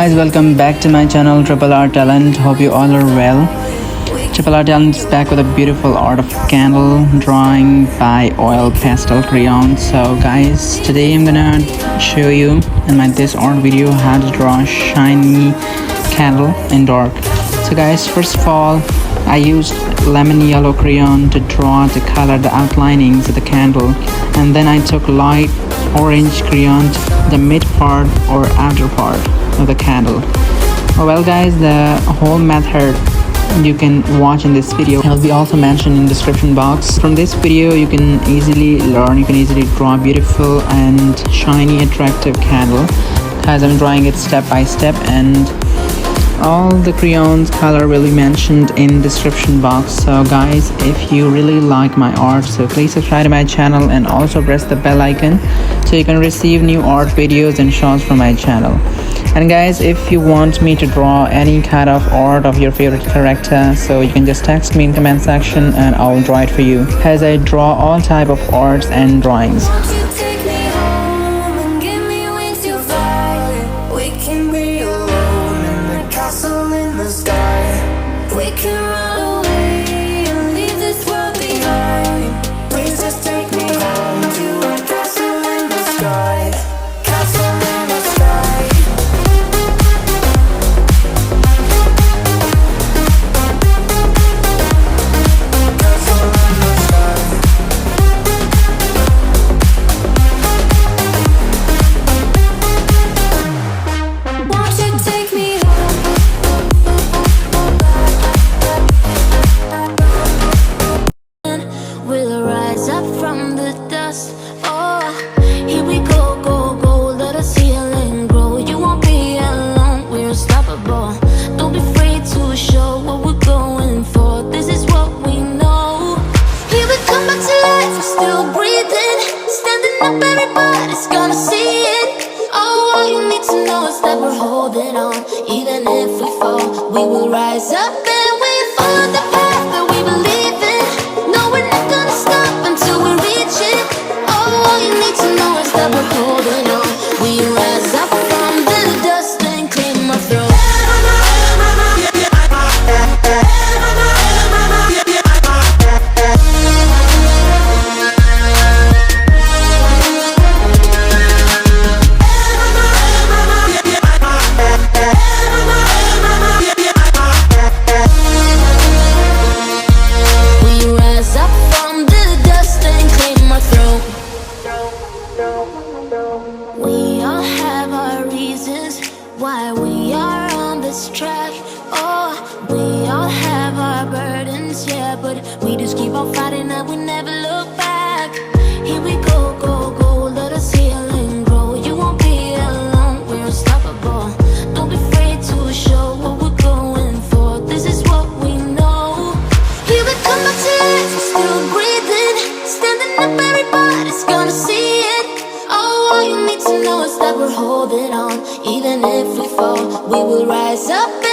Guys, welcome back to my channel Triple R Talent. Hope you all are well. Triple R Talent is back with a beautiful art of candle drawing by oil pastel crayon. So guys, today I'm gonna show you in this art video how to draw a shiny candle in dark. So guys, first of all, I used lemon yellow crayon to draw the color, the outlinings of the candle, and then I took light orange crayon to the mid part or outer part of the candle. Well guys, the whole method you can watch in this video. It'll be also mentioned in description box. From this video you can easily learn, you can easily draw a beautiful and shiny attractive candle, because I'm drawing it step by step, and all the crayons color will be mentioned in description box. So guys, if you really like my art, so please subscribe to my channel and also press the bell icon so you can receive new art videos and shots from my channel. And guys, if you want me to draw any kind of art of your favorite character, so you can just text me in comment section and I'll draw it for you, as I draw all type of arts and drawings. Even if we fall, we will rise up and we follow the path that we believe in. No, we're not gonna stop until we reach it. Oh, all you need to know is that we're holding on. We rise up from the dust and clear my throat. We all have our reasons why we are on this track. Oh, we all have our burdens, yeah, but we just keep on fighting and we never look back. Here we go, go, go, let us heal and grow. You won't be alone, we're unstoppable. Don't be afraid to show what we're going for. This is what we know. Here we come back to life, we're still breathing. Standing up, everybody's gonna see it. All you need to know is that we're holding on. Even if we fall, we will rise up.